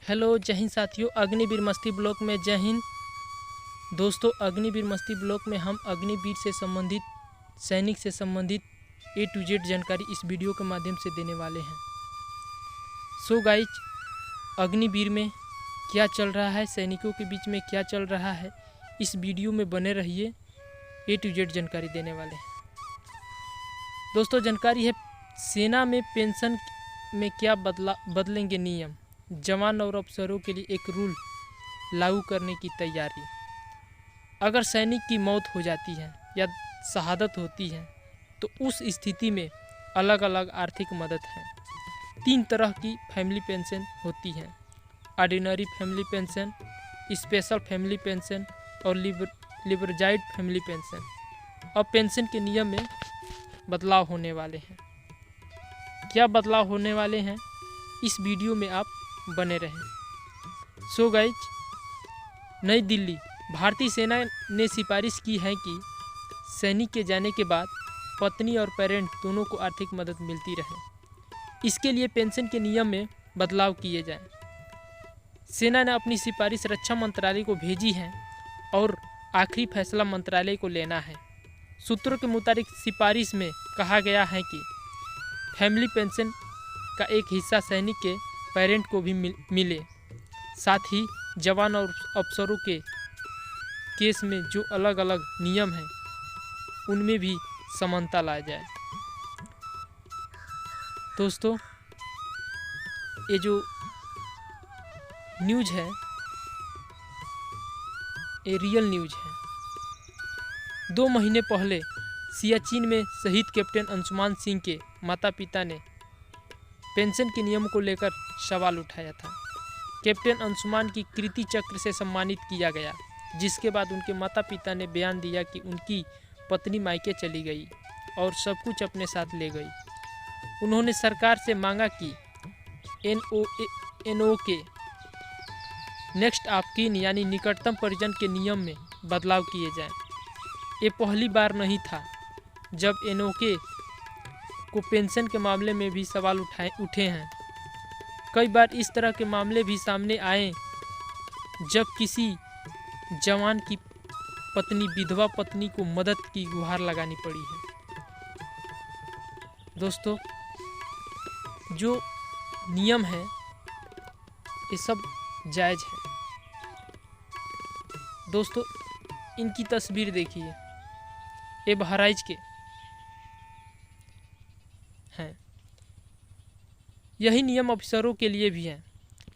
Hello जय हिंद साथियों, अग्निवीर मस्ती ब्लॉक में जय हिंद। दोस्तों, अग्निवीर मस्ती ब्लॉक में हम अग्निवीर से संबंधित, सैनिक से संबंधित A to Z जानकारी इस वीडियो के माध्यम से देने वाले हैं। सो गाइज, अग्निवीर में क्या चल रहा है, सैनिकों के बीच में क्या चल रहा है, इस वीडियो में बने रहिए। A to Z जानकारी देने वाले हैं। दोस्तों, जानकारी है सेना में पेंशन में क्या बदलेंगे नियम, जवान और अफसरों के लिए एक रूल लागू करने की तैयारी। अगर सैनिक की मौत हो जाती है या शहादत होती है तो उस स्थिति में अलग अलग आर्थिक मदद है। 3 तरह की फैमिली पेंशन होती हैं: ordinary family pension, special family pension और लिबरजाइड फैमिली पेंशन। अब पेंशन के नियम में बदलाव होने वाले हैं। क्या बदलाव होने वाले हैं, इस वीडियो में आप बने रहें। सो गाइज, नई दिल्ली, भारतीय सेना ने सिफारिश की है कि सैनिक के जाने के बाद पत्नी और पेरेंट दोनों को आर्थिक मदद मिलती रहे। इसके लिए पेंशन के नियम में बदलाव किए जाएं। सेना ने अपनी सिफारिश रक्षा मंत्रालय को भेजी है और आखिरी फैसला मंत्रालय को लेना है। सूत्रों के मुताबिक सिफारिश में कहा गया है कि फैमिली पेंशन का एक हिस्सा सैनिक के पेरेंट को भी मिले, साथ ही जवान और अफसरों के केस में जो अलग अलग नियम हैं उनमें भी समानता लाया जाए। दोस्तों, ये जो न्यूज़ है ये रियल न्यूज़ है। 2 महीने पहले सियाचिन में शहीद कैप्टन अंशुमान सिंह के माता पिता ने पेंशन के नियम को लेकर सवाल उठाया था। कैप्टन अंशुमान की कीर्ति चक्र से सम्मानित किया गया, जिसके बाद उनके माता पिता ने बयान दिया कि उनकी पत्नी मायके चली गई और सब कुछ अपने साथ ले गई। उन्होंने सरकार से मांगा कि एनओ के नेक्स्ट ऑफ कीन यानी निकटतम परिजन के नियम में बदलाव किए जाएं। ये पहली बार नहीं था जब एनओके को पेंशन के मामले में भी सवाल उठे हैं। कई बार इस तरह के मामले भी सामने आए जब किसी जवान की पत्नी विधवा पत्नी को मदद की गुहार लगानी पड़ी है। दोस्तों, जो नियम है ये सब जायज़ है। दोस्तों, इनकी तस्वीर देखिए, ये बहराइच के हैं। यही नियम अफसरों के लिए भी है,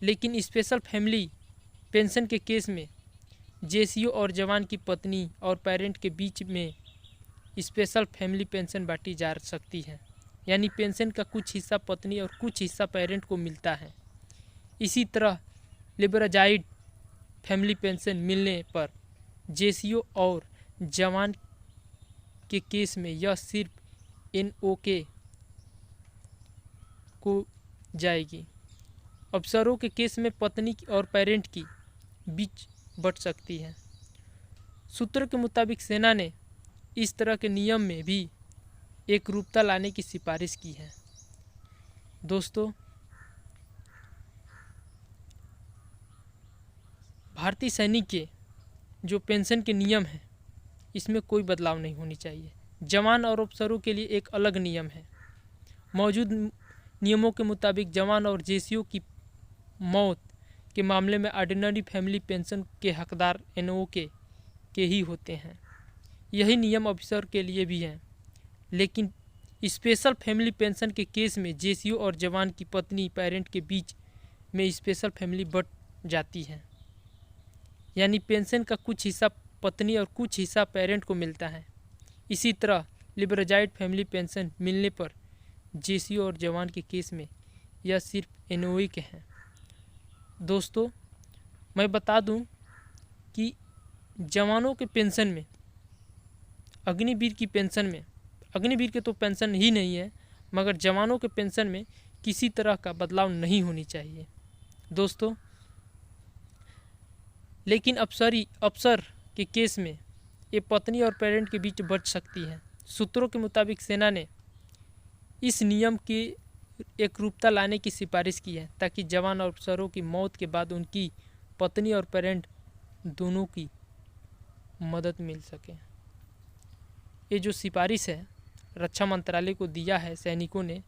लेकिन स्पेशल फैमिली पेंशन के केस में जेसीओ और जवान की पत्नी और पेरेंट के बीच में स्पेशल फैमिली पेंशन बांटी जा सकती है, यानी पेंशन का कुछ हिस्सा पत्नी और कुछ हिस्सा पेरेंट को मिलता है। इसी तरह लिबरजाइड फैमिली पेंशन मिलने पर जेसीओ और जवान के केस में यह सिर्फ एनओके को जाएगी। अफसरों के केस में पत्नी और पेरेंट की बीच बट सकती है। सूत्रों के मुताबिक सेना ने इस तरह के नियम में भी एक रूपता लाने की सिफारिश की है। दोस्तों, भारतीय सैनिक के जो पेंशन के नियम हैं इसमें कोई बदलाव नहीं होनी चाहिए। जवान और अफसरों के लिए एक अलग नियम है। मौजूद नियमों के मुताबिक जवान और जेसीओ की मौत के मामले में ऑर्डिनरी फैमिली पेंशन के हकदार एनओके के ही होते हैं। यही नियम अफसर के लिए भी है, लेकिन स्पेशल फैमिली पेंशन के केस में जेसीओ और जवान की पत्नी पेरेंट के बीच में स्पेशल फैमिली बट जाती है, यानी पेंशन का कुछ हिस्सा पत्नी और कुछ हिस्सा पेरेंट को मिलता है। इसी तरह लिबरजाइड फैमिली पेंशन मिलने पर जेसीओ और जवान के केस में यह सिर्फ एनओए के हैं। दोस्तों, मैं बता दूं कि जवानों के पेंशन में, अग्निवीर की पेंशन में, अग्निवीर के तो पेंशन ही नहीं है, मगर जवानों के पेंशन में किसी तरह का बदलाव नहीं होनी चाहिए दोस्तों। लेकिन अफसर के केस में ये पत्नी और पेरेंट के बीच बच सकती है। सूत्रों के मुताबिक सेना ने इस नियम के एकरूपता लाने की सिफारिश की है ताकि जवान अफसरों की मौत के बाद उनकी पत्नी और पेरेंट दोनों की मदद मिल सके। ये जो सिफारिश है रक्षा मंत्रालय को दिया है सैनिकों ने,